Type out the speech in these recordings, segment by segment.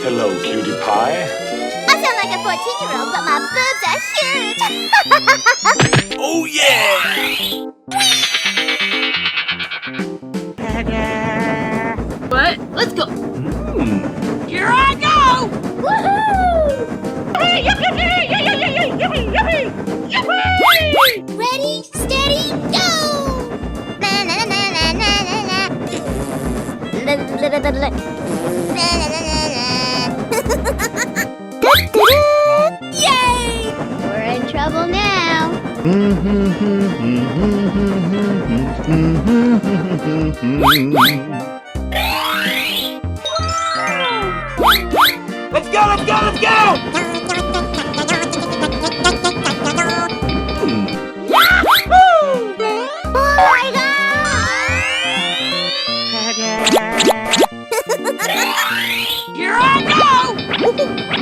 Hello, cutie pie. I sound like a 14-year-old, but my boobs are huge. Oh, yeah! What? Let's go. Here I go! Woohoo! Ready, steady, go! Na na na na na na na. Na na na na na. Yay! We're in trouble now. Let's go, let's go, let's go! Oh my Here I go!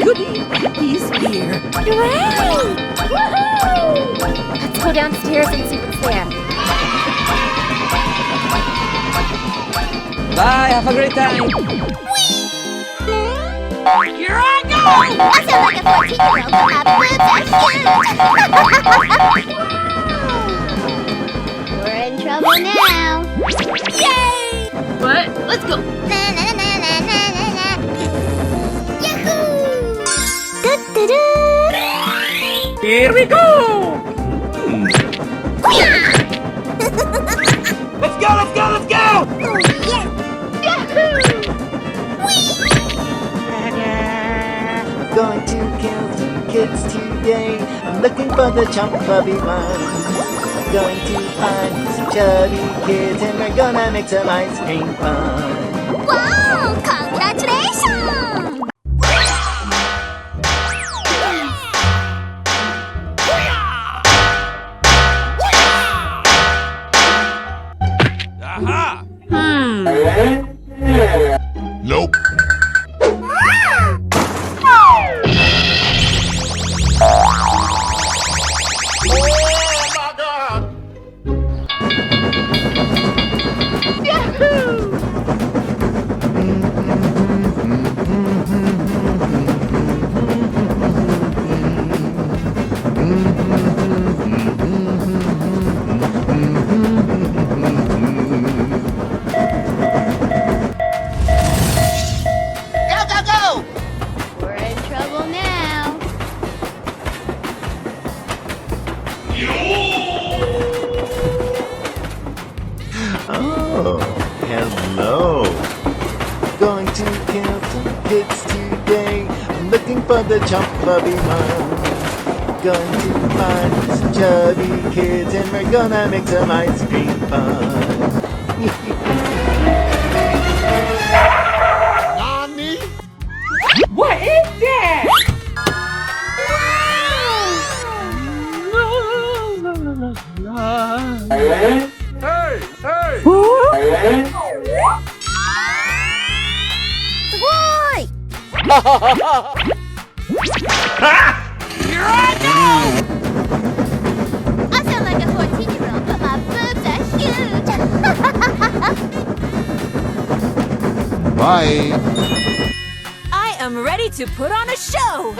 Goody, he's here. Hooray! Woohoo! Let's go downstairs and see what's there. Bye, have a great time. Here I go! I sound like a 14-year-old, but my boobs are huge. We're in trouble now. Yay! What? Let's go. Na na na na na na na. Yahoo! Da-da-da! Here we go. Let's go, let's go, let's go! Oh, yes! Yahoo! Going to kill some kids today. I'm looking for the chump puppy ones. Going to find some chubby kids and we're gonna make some ice cream fun. Wow! Congratulations! Aha! Nope. We're in trouble now. Oh, hello. Going to kill some kids today. I'm looking for the chump puppy ones. Going to find some chubby kids and we're gonna make some ice cream fun. Nani? What is that? Hey, hey! Why? Here I go! I sound like a 14-year-old, but my boobs are huge. Bye. I am ready to put on a show.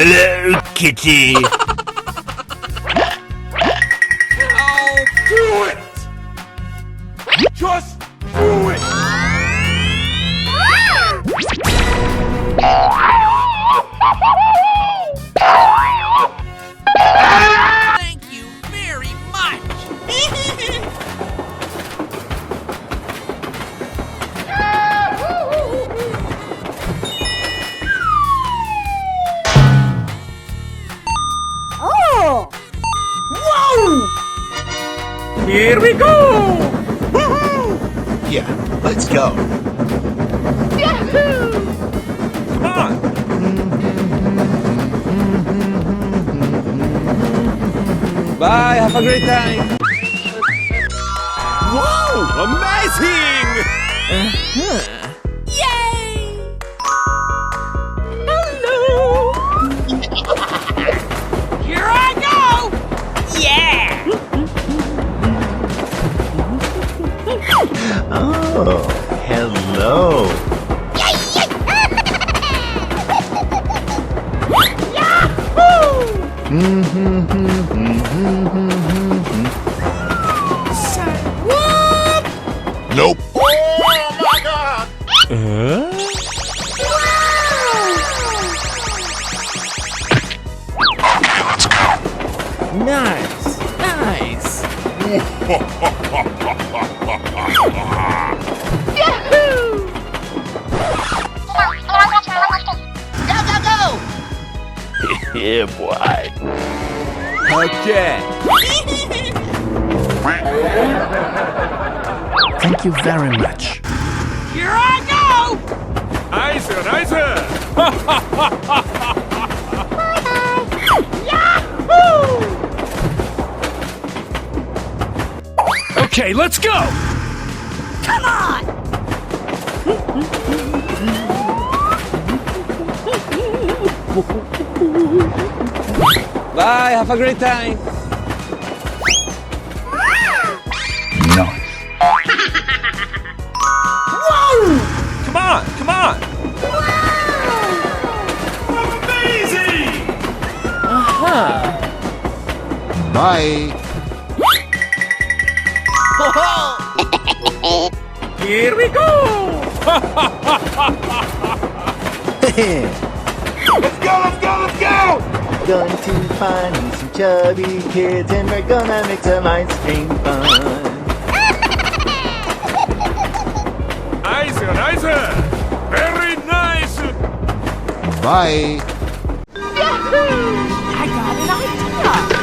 Hello, kitty! I'll do it. Just do it. Thank you very much. Oh! Here we go. Yeah, let's go. Come on! Bye, have a great time. Whoa! Amazing! Yay! Here I go. Yeah. Nope. Nice, nice. Yeah, boy. Okay. Thank you very much. Here I go! Nice, nice. Okay, let's go. Come on! Bye, have a great time. Nice. Come on, come on. Amazing. Bye. Here we go. Let's go, let's go, let's go! Going to find me some chubby kids and we're gonna make some ice cream fun. Nice, nice. Very nice. Bye. I got an idea!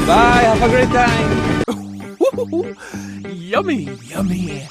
Bye, have a great time. Yummy, yummy.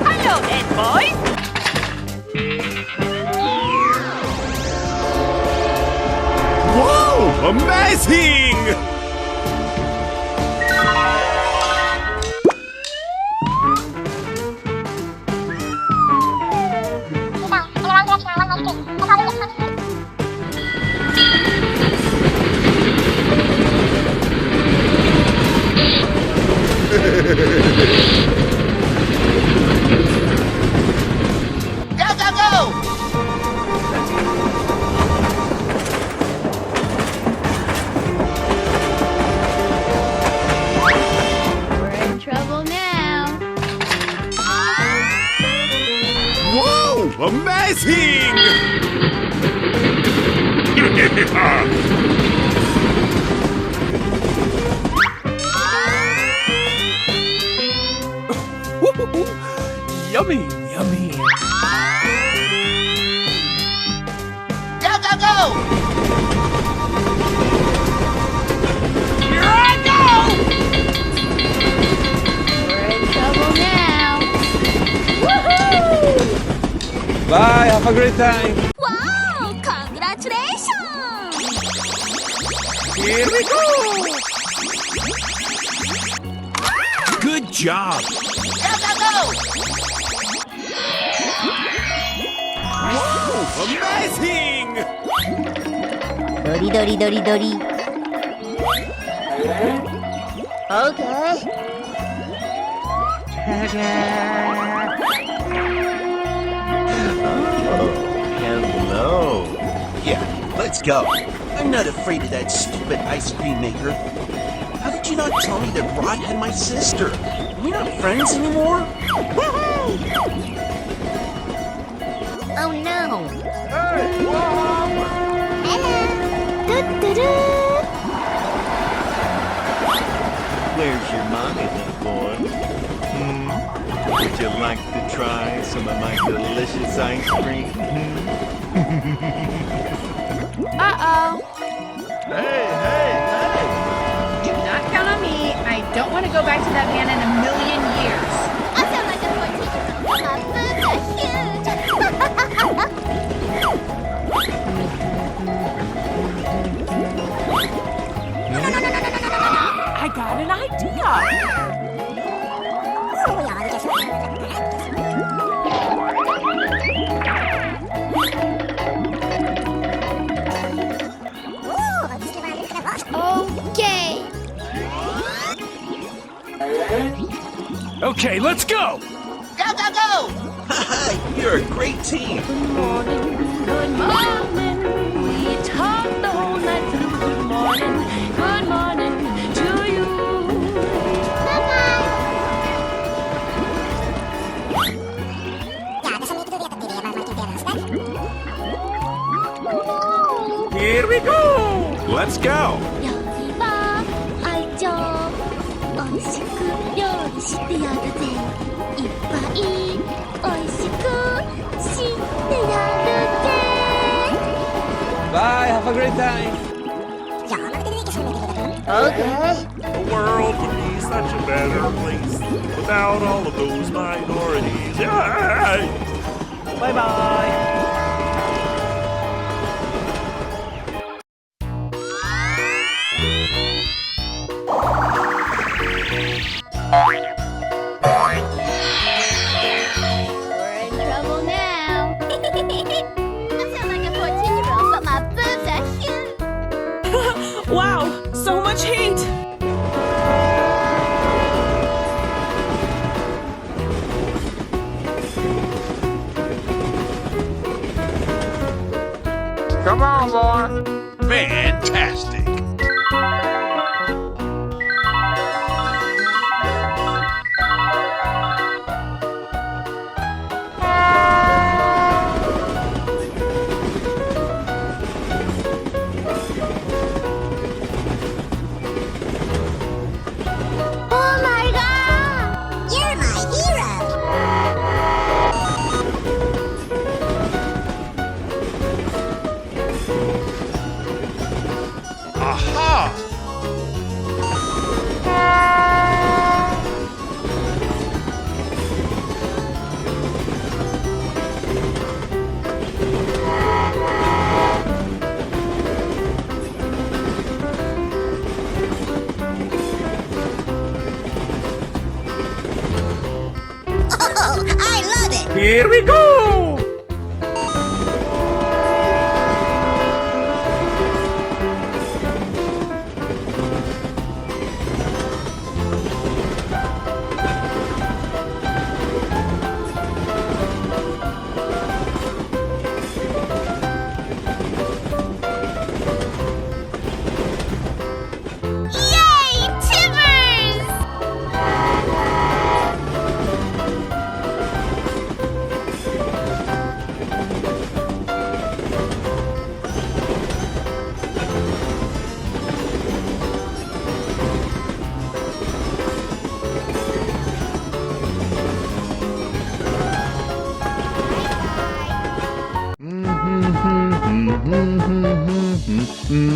Hello, Ed boy! Whoa, amazing! Amazing! Yummy, yummy. Go, go, go! Here I go! We're in trouble now. Woohoo! Bye, have a great time. Wow! Congratulations! Here we go! Good job! Go, go, go! Amazing! Dori, dori, dori, dori. Okay. Oh, hello. Yeah, let's go. I'm not afraid of that stupid ice cream maker. How did you not tell me that Rod had my sister? We're not friends anymore? Oh no. Hey, Hello. Doo-doo-doo. where's your mommy, little boy? Would you like to try some of my delicious ice cream? Uh-oh. Hey, hey, hey! Do not count on me. I don't want to go back to that van in a million years. I sound like a 14-year-old, but my boobs are huge. I got an idea. Okay. Okay, let's go! Go, go, go! Haha, you're a great team. Good morning. We talked the whole night through. Good morning to you. Here we go! Let's go! 料理は愛情美味しく料理してやるぜいっぱい美味しくしてやるぜ Bye, have a great time. Okay. The world would be such a better place without all of those minorities. Yay! Bye-bye. We're in trouble now. I sound like a 14-year-old, but my boobs are huge. Wow, so much heat. Come on, boy! Fantastic! Oh my god! You're my hero! Aha! Oh, I love it! Here we go! Yay! Timbers! Amazing!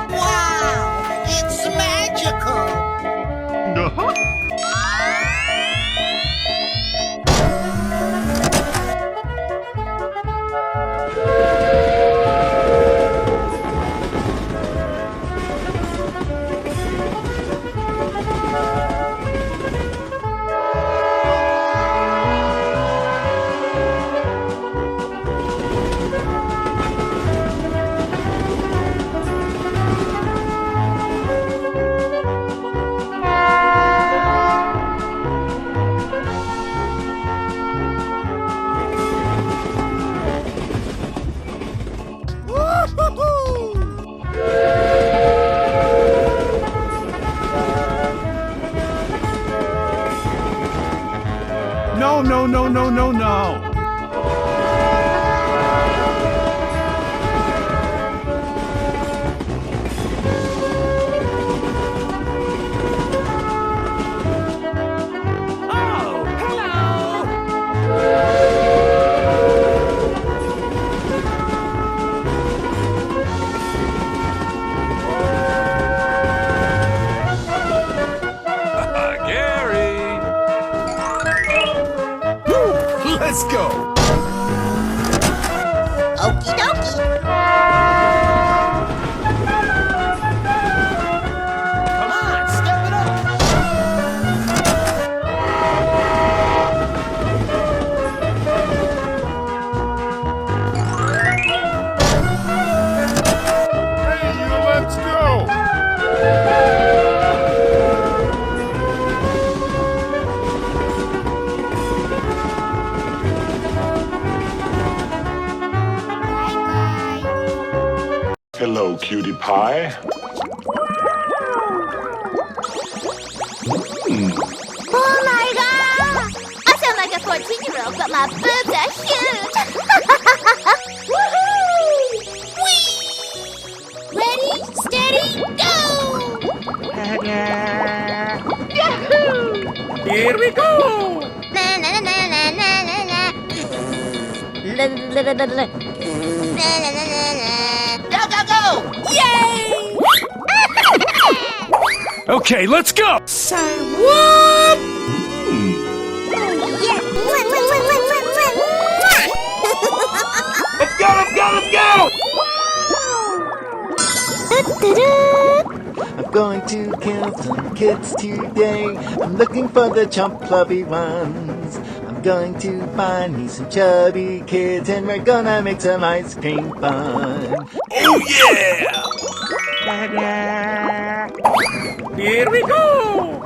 Wow! It's magical! No, no, no, no, no, no. Oh, hello. Gary. Let's go. Okie dokie! Come on, step it up. Hey, you, let's go. Hello, cutie pie. Oh my god! I sound like a 14-year-old, but my boobs are huge! Woohoo! Whee! Ready, steady, go! Yahoo! Here we go. Na na na na na na na na. La la la la la. Na na na na na. Go, go, go! Yay! Okay, let's go. Say what? Yeah. Let's go, let's go, let's go. I'm going to kill some kids today. I'm looking for the chump-lovey ones. I'm going to find me some chubby kids, and we're gonna make some ice cream fun. Oh yeah. Here we go.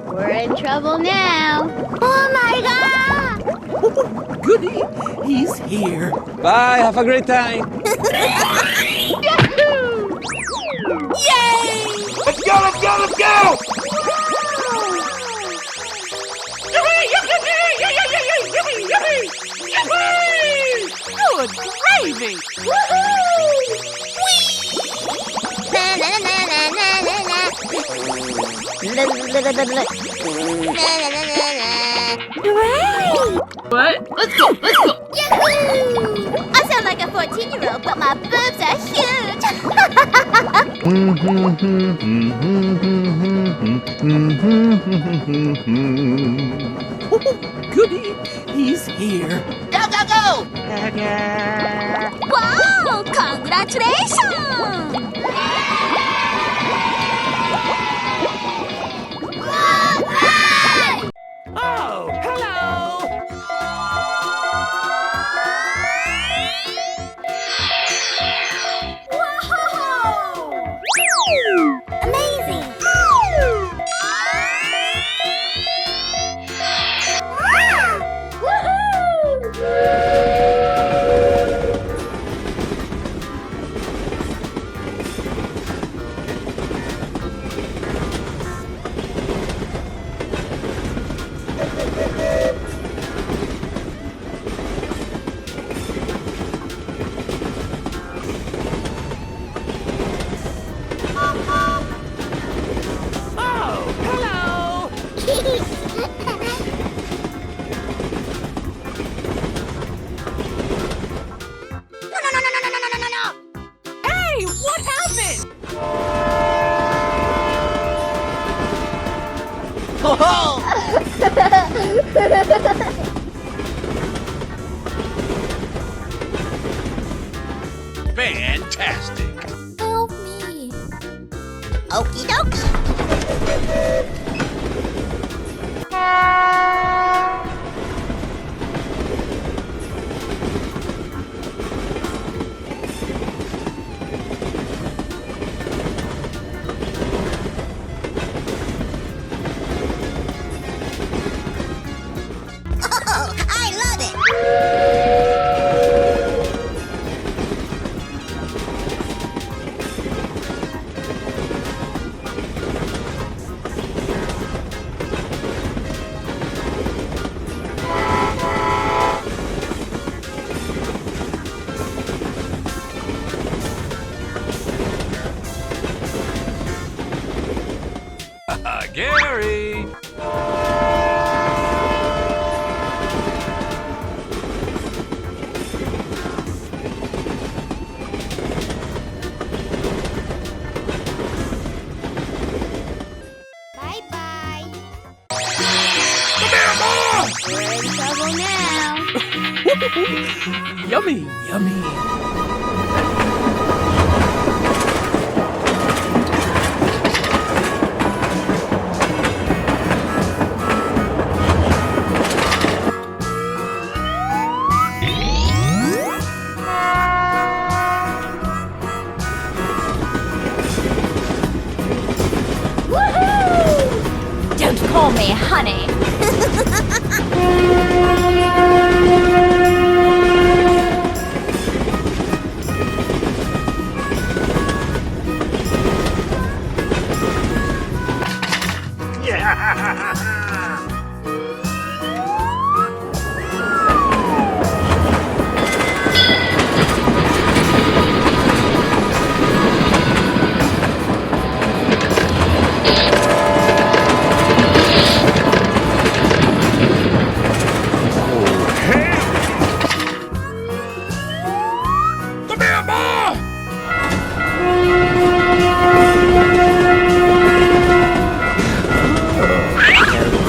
We're in trouble now. Oh my god! Goody, he's here. Bye, have a great time. Yahoo! Yay! Let's go, let's go, let's go. Good gravy! Na na na na na na na. La la la la la. Na na na na na. Hooray! What? Let's go, let's go! Yahoo! I sound like a 14-year-old, but my boobs are huge. Goody, he's here. Go, go, go! Wow! Congratulations! Oh, hello. Amazing! Fantastic! Help me. Okie dokie. Oh, I love it. Gary! Bye-bye. Mama! We're in trouble now. Yummy, yummy. Woohoo! Don't call me honey.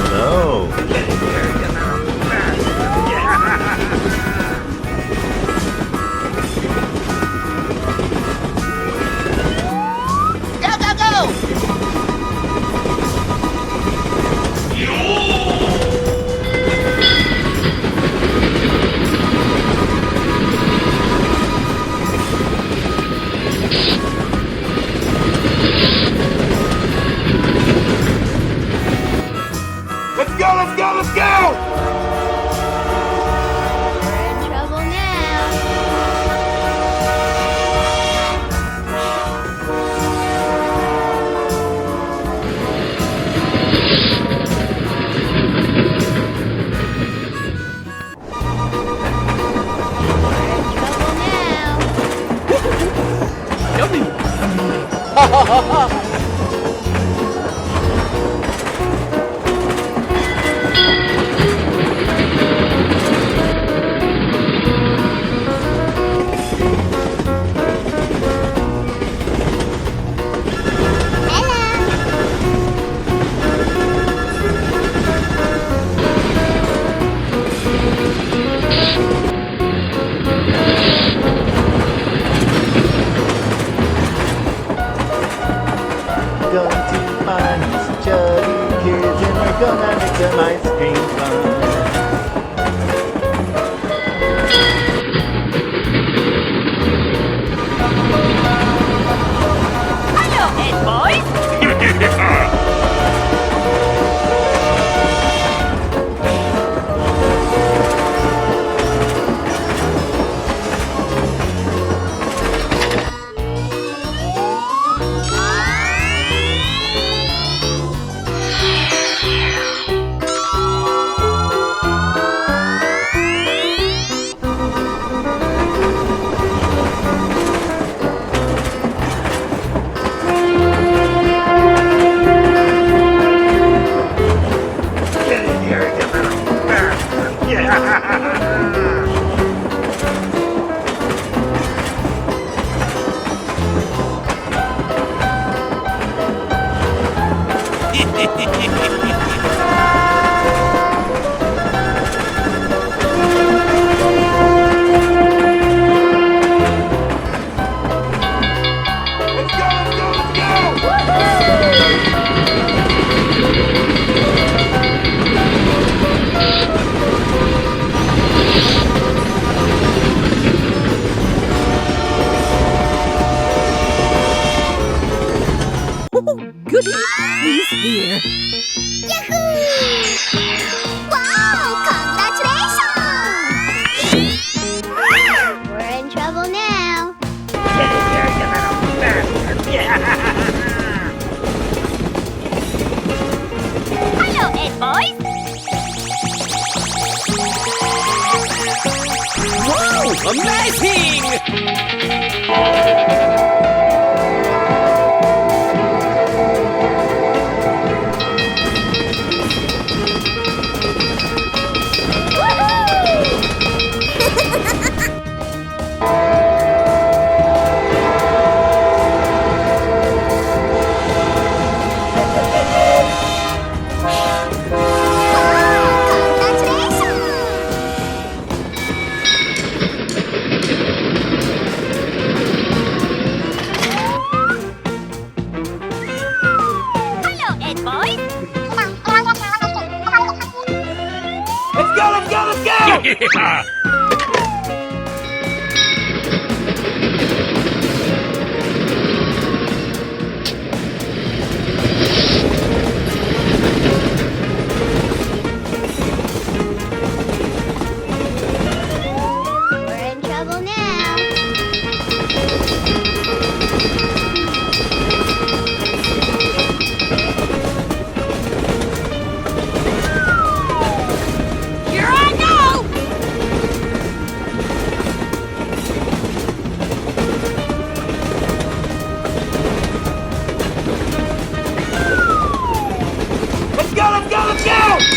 Hello. Go, go, go! Let's go, let's go, let's go! We're in trouble now. Yummy, yummy. Amazing! Hello, Ed boy. Let's go, let's go, let's go! Yeah! We're in trouble now. Here I go. Let's go, let's go, let's go!